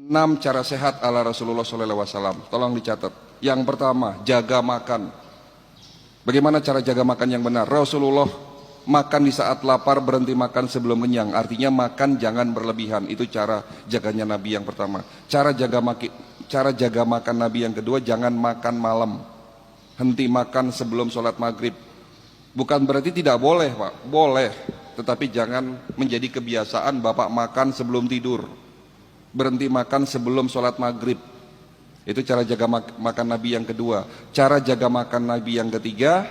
6 cara sehat ala Rasulullah SAW. Tolong dicatat. Yang pertama, jaga makan. Bagaimana cara jaga makan yang benar? Rasulullah makan di saat lapar, berhenti makan sebelum kenyang. Artinya makan jangan berlebihan. Itu cara jaganya Nabi yang pertama. Cara jaga makan Nabi yang kedua, jangan makan malam. Henti makan sebelum sholat maghrib. Bukan berarti tidak boleh, Pak. Boleh. Tetapi jangan menjadi kebiasaan Bapak makan sebelum tidur. Berhenti makan sebelum sholat maghrib. Itu cara jaga makan Nabi yang kedua. Cara jaga makan Nabi yang ketiga,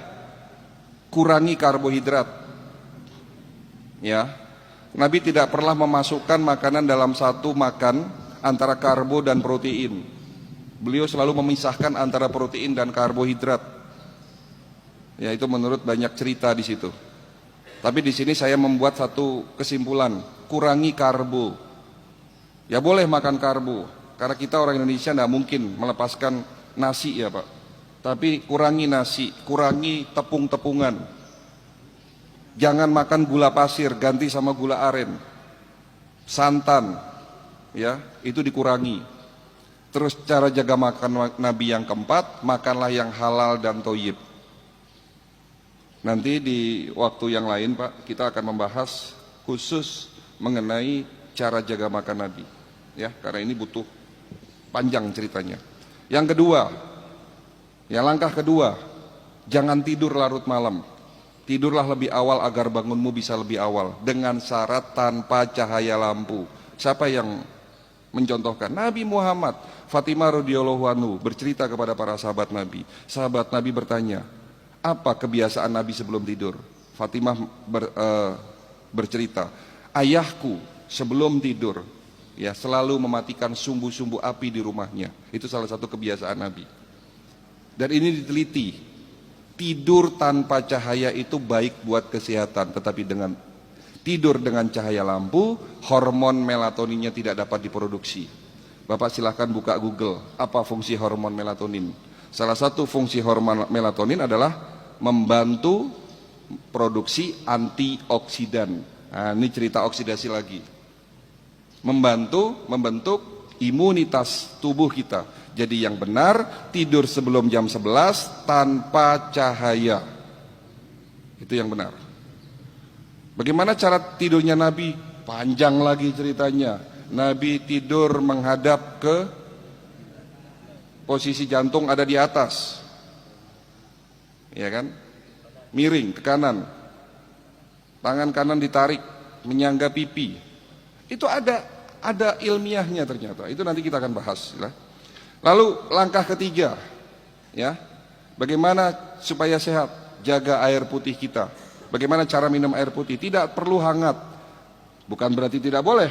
kurangi karbohidrat. Ya, Nabi tidak pernah memasukkan makanan dalam satu makan antara karbo dan protein. Beliau selalu memisahkan antara protein dan karbohidrat. Ya, itu menurut banyak cerita di situ. Tapi di sini saya membuat satu kesimpulan, kurangi karbo. Ya boleh makan karbo, karena kita orang Indonesia tidak mungkin melepaskan nasi ya Pak. Tapi kurangi nasi, kurangi tepung-tepungan. Jangan makan gula pasir, ganti sama gula aren. Santan, ya itu dikurangi. Terus cara jaga makan Nabi yang keempat, makanlah yang halal dan thayyib. Nanti di waktu yang lain Pak, kita akan membahas khusus mengenai cara jaga makan Nabi. Ya, karena ini butuh panjang ceritanya. Yang kedua, ya langkah kedua, jangan tidur larut malam. Tidurlah lebih awal agar bangunmu bisa lebih awal, dengan syarat tanpa cahaya lampu. Siapa yang mencontohkan? Nabi Muhammad. Fatimah radhiyallahu anhu bercerita kepada para sahabat Nabi. Sahabat Nabi bertanya, apa kebiasaan Nabi sebelum tidur? Fatimah bercerita, ayahku sebelum tidur ya selalu mematikan sumbu-sumbu api di rumahnya. Itu salah satu kebiasaan Nabi. Dan ini diteliti, tidur tanpa cahaya itu baik buat kesehatan, tetapi dengan tidur dengan cahaya lampu, hormon melatoninnya tidak dapat diproduksi. Bapak silahkan buka Google, apa fungsi hormon melatonin? Salah satu fungsi hormon melatonin adalah membantu produksi antioksidan. Nah, ini cerita oksidasi lagi. Membentuk imunitas tubuh kita. Jadi yang benar, tidur sebelum jam 11 tanpa cahaya. Itu yang benar. Bagaimana cara tidurnya Nabi? Panjang lagi ceritanya. Nabi tidur menghadap ke posisi jantung ada di atas. Ya kan? Miring ke kanan. Tangan kanan ditarik menyangga pipi. Itu ada ilmiahnya ternyata. Itu nanti kita akan bahas ya. Lalu langkah ketiga ya. Bagaimana supaya sehat? Jaga air putih kita. Bagaimana cara minum air putih? Tidak perlu hangat. Bukan berarti tidak boleh.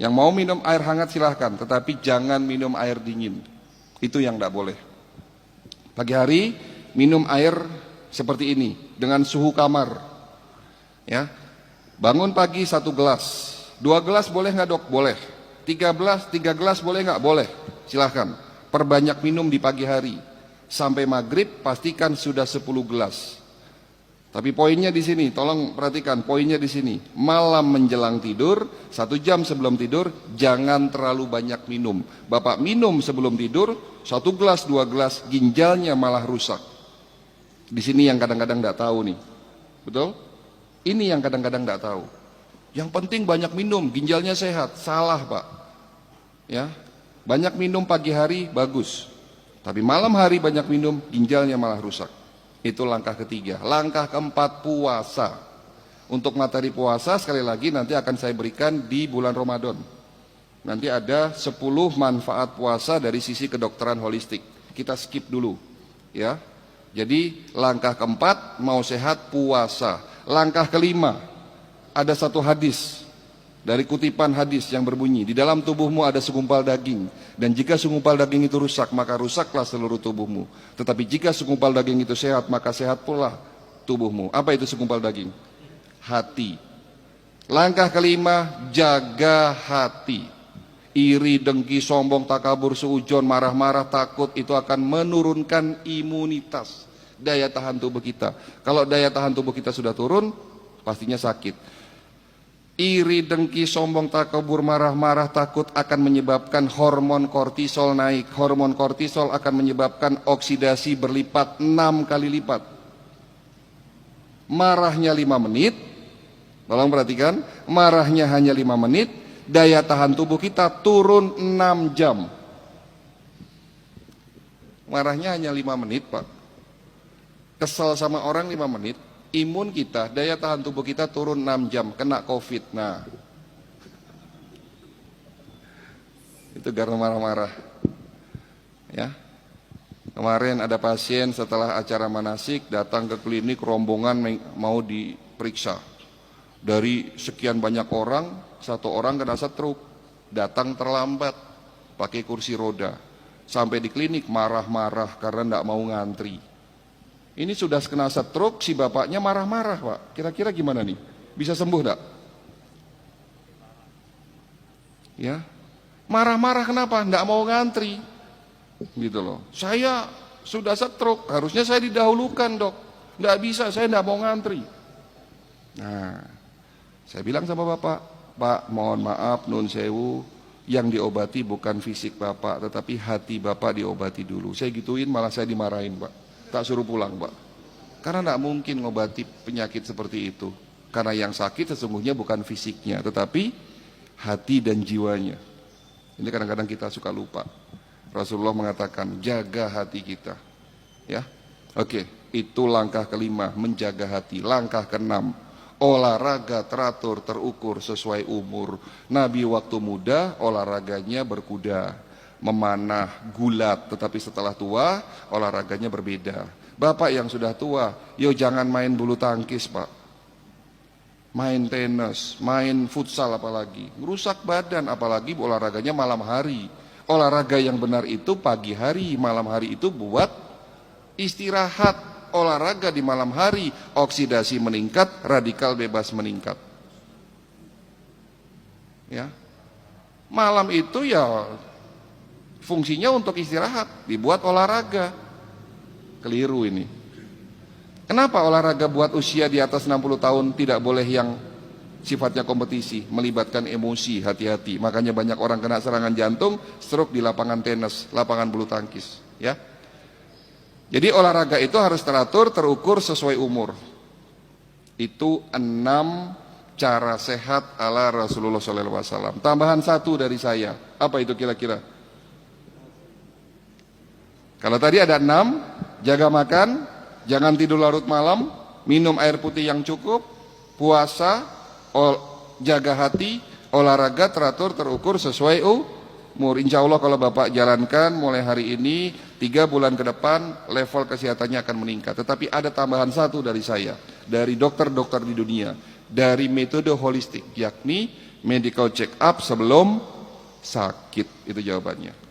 Yang mau minum air hangat silahkan, tetapi jangan minum air dingin. Itu yang tidak boleh. Pagi hari minum air seperti ini dengan suhu kamar. Ya. Bangun pagi 1 gelas. 2 gelas boleh nggak dok? Boleh. 3 gelas boleh nggak? Boleh. Silahkan. Perbanyak minum di pagi hari. Sampai maghrib pastikan sudah 10 gelas. Tapi poinnya di sini, tolong perhatikan poinnya di sini. Malam menjelang tidur, 1 jam sebelum tidur, jangan terlalu banyak minum. Bapak minum sebelum tidur, 1 gelas, 2 gelas, ginjalnya malah rusak. Di sini yang kadang-kadang nggak tahu nih, betul? Ini yang kadang-kadang nggak tahu. Yang penting banyak minum, ginjalnya sehat. Salah Pak. Ya, banyak minum pagi hari bagus, tapi malam hari banyak minum, ginjalnya malah rusak. Itu langkah ketiga. Langkah keempat, puasa. Untuk materi puasa sekali lagi nanti akan saya berikan di bulan Ramadan. Nanti ada 10 manfaat puasa dari sisi kedokteran holistik. Kita skip dulu ya. Jadi langkah keempat, mau sehat puasa. Langkah kelima, ada satu hadis dari kutipan hadis yang berbunyi, di dalam tubuhmu ada segumpal daging, dan jika segumpal daging itu rusak, maka rusaklah seluruh tubuhmu. Tetapi jika segumpal daging itu sehat, maka sehat pula tubuhmu. Apa itu segumpal daging? Hati. Langkah kelima, jaga hati. Iri, dengki, sombong, takabur, suujon, marah-marah, takut, itu akan menurunkan imunitas, daya tahan tubuh kita. Kalau daya tahan tubuh kita sudah turun, pastinya sakit. Iri, dengki, sombong, takabur, marah-marah, takut akan menyebabkan hormon kortisol naik. Hormon kortisol akan menyebabkan oksidasi berlipat 6 kali lipat. Marahnya 5 menit, tolong perhatikan, marahnya hanya 5 menit, daya tahan tubuh kita turun 6 jam. Marahnya hanya 5 menit, Pak. Kesel sama orang 5 menit, imun kita, daya tahan tubuh kita turun 6 jam, kena COVID. Nah, itu karena marah-marah. Ya, kemarin ada pasien setelah acara manasik datang ke klinik, rombongan mau diperiksa. Dari sekian banyak orang, 1 orang kena stroke, datang terlambat, pakai kursi roda. Sampai di klinik marah-marah karena tidak mau ngantri. Ini sudah kena stroke, si bapaknya marah-marah, Pak. Kira-kira gimana nih? Bisa sembuh enggak? Ya. Marah-marah kenapa? Enggak mau ngantri. Gitu loh. Saya sudah stroke, harusnya saya didahulukan, Dok. Enggak bisa, saya enggak mau ngantri. Nah, saya bilang sama Bapak, Pak, mohon maaf, nun sewu, yang diobati bukan fisik Bapak, tetapi hati Bapak diobati dulu. Saya gituin, malah saya dimarahin, Pak. Tak suruh pulang, Pak. Karena tidak mungkin ngobati penyakit seperti itu. Karena yang sakit sesungguhnya bukan fisiknya, tetapi hati dan jiwanya. Ini kadang-kadang kita suka lupa. Rasulullah mengatakan, jaga hati kita. Ya, oke. Itu langkah kelima, menjaga hati. Langkah keenam, olahraga teratur, terukur sesuai umur. Nabi waktu muda olahraganya berkuda, memanah, gulat, tetapi setelah tua olahraganya berbeda. Bapak yang sudah tua, yo jangan main bulu tangkis, Pak. Main tenis, main futsal apalagi. Merusak badan, apalagi olahraganya malam hari. Olahraga yang benar itu pagi hari, malam hari itu buat istirahat. Olahraga di malam hari, oksidasi meningkat, radikal bebas meningkat. Ya. Malam itu ya fungsinya untuk istirahat, dibuat olahraga. Keliru ini. Kenapa olahraga buat usia di atas 60 tahun tidak boleh yang sifatnya kompetisi, melibatkan emosi, hati-hati. Makanya banyak orang kena serangan jantung, stroke di lapangan tenis, lapangan bulu tangkis, ya. Jadi olahraga itu harus teratur, terukur sesuai umur. Itu 6 cara sehat ala Rasulullah SAW. Tambahan 1 dari saya. Apa itu kira-kira? Kalau tadi ada 6, jaga makan, jangan tidur larut malam, minum air putih yang cukup, puasa, jaga hati, olahraga teratur, terukur sesuai umur. Insya Allah kalau Bapak jalankan mulai hari ini, 3 bulan ke depan level kesehatannya akan meningkat. Tetapi ada tambahan 1 dari saya, dari dokter-dokter di dunia, dari metode holistik, yakni medical check up sebelum sakit. Itu jawabannya.